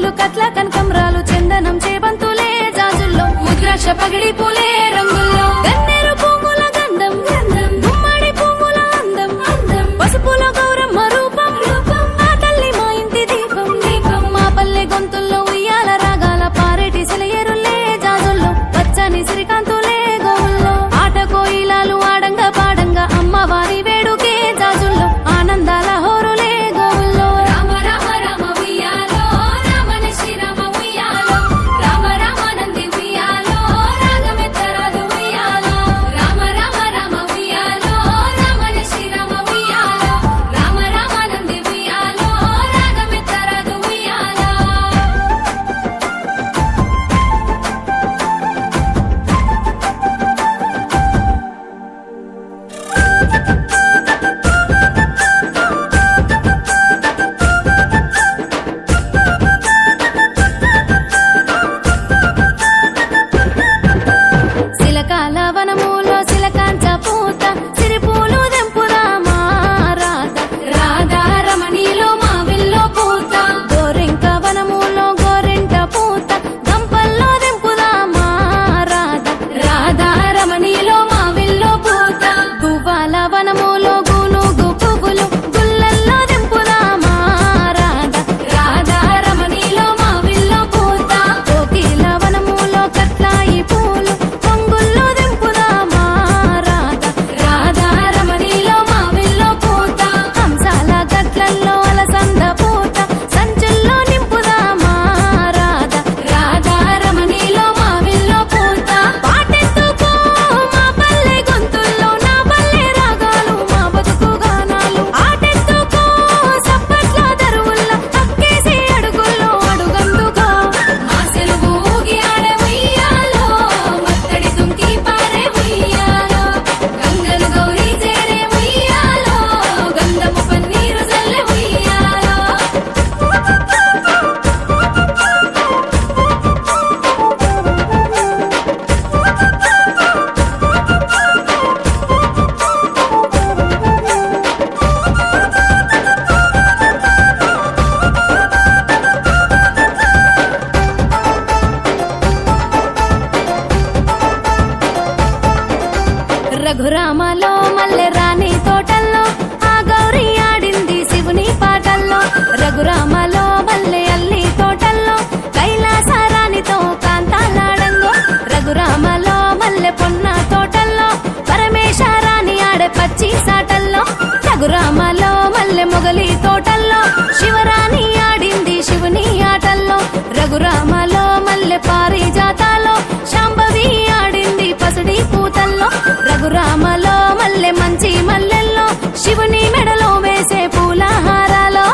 పూలు కట్ల కనకంరాలు చందనం చేబంతులే జాజుల్లో ముద్రాక్ష పగిడి పూలే రంగుల్లో గన్నేరు పువ్వుల గంధం గంధం గుమ్మడి పువ్వుల అందం అందం పసుపుల గౌరమ్మ రూపం రూపం ఆ తల్లి మా ఇంటి దీపం దీపం మా పల్లె గొంతుల్లో ఉయ్యాల రాగాల పారేటి సెలయేరులే జాజుల్లో పచ్చని శ్రీకాంతులే గోవుల్లో ఆట కోయిలాలు ఆడంగా పాడంగా అమ్మవారి వేడుకే జాజుల్లో ఆనందాల హోరులే గోవుల్లో రామ రామ రామ ఉయ్యాలో రామన శ్రీరామ ఉయ్యాలో రామ రామ నంది ఉయ్యాలో రాగమెత్తరాదు ఉయ్యాలో రామ రామ రామ ఉయ్యాలో రామన శ్రీరామ ఉయ్యాలో రామ రామ నంది ఉయ్యాలో రాగమెత్తరాదు ఉయ్యాలో సిలకాల వనములో సిలకాంచ పూత సిరిపూలు దెంపుదామా రాధా రాధా రమణిలో మావిల్లో పూత గోరింక వనములో గోరింట పూత గంపల్లో దెంపుదామా రాధా రాధా రమణిలో మావిల్లో పూత గువ్వాల వనములో గునుగు పువ్వులు గుల్లల్లో దెంపుదామా రాధా రాధా రమణిలో మావిల్లో పూత కోకిల వనములో కట్లాయి పూలు పొంగుల్లో దెంపుదామా రాధా రాధా రమణిలో మావిల్లో పూత హంసాల గట్లల్లో అలసంద పూత సంచుల్లో నింపుదామా రాధా రాధా రమణిలో మావిల్లో పూత పాటెత్తుకో మా పల్లె గొంతుల్లో నా పల్లె రాగాలు మా బతుకు గానాలు ఆటెత్తుకో సప్పట్ల దరువుల్లో అక్కేసి అడుగుల్లో అడుగందుకో మా సెలువు ఊగి ఆడే ఉయ్యాలో మత్తడి తుంకి పారే ఉయ్యాలో గంగలు గౌరీ చేరే ఉయ్యాలో గంధపు పన్నీరు చల్లె ఉయ్యాలో రఘురామలో మల్లె రాణి తోటల్లో ఆ గౌరీ ఆడింది శివుని పాటల్లో రఘురామలో మల్లె అల్లి తోటల్లో కైలాస రాణితో కాంతాలాడంగో రఘురామలో మల్లె పొన్న తోటల్లో పరమేశ రాణి ఆడే పచ్చి సాటల్లో రఘురామలో మల్లె మొగలి తోటల్లో శివరాణి ఆడింది శివుని ఆటల్లో రఘురామలో మల్లె పారిజాతాలో శాంభవి ఆడింది పసుడి పూతల్లో రఘురామలో మల్లె మంచి మల్లెల్లో శివుని మెడలో వేసే పూల హారాలో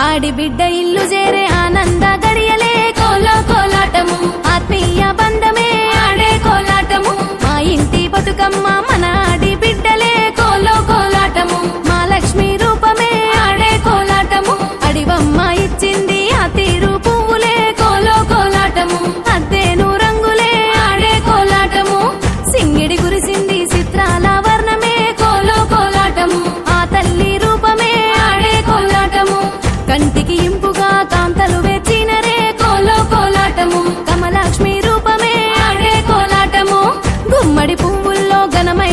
ఆడి బిడ్డ ఇల్లు చేరే ఆనంద గడియలే కోలో కోలాటము ఆత్మీయ బంధమే ఆడే కోలాటము మా ఇంటి బతుకమ్మ మన ఆడి బిడ్డలే కోలో కోలాటము మా లక్ష్మి రూపమే ఆడే కోలాటము అడివమ్మ ఇచ్చింది ఆ తీరు పువ్వులే కోలో కోలాటము అద్దేను రంగులే ఆడే కోలాటము సింగిడి గురిసింది చిత్రాల వర్ణమే కోలో కోలాటము ఆ తల్లి రూపమే ఆడే కోలాటము కంటికి ఇంపుగా కాంతలు వెచ్చినరే కోలో కోలాటము కమలాక్ష్మి రూపమే ఆడే కోలాటము గుమ్మడి పువ్వుల్లో ఘనమై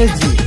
గణేష్ జీ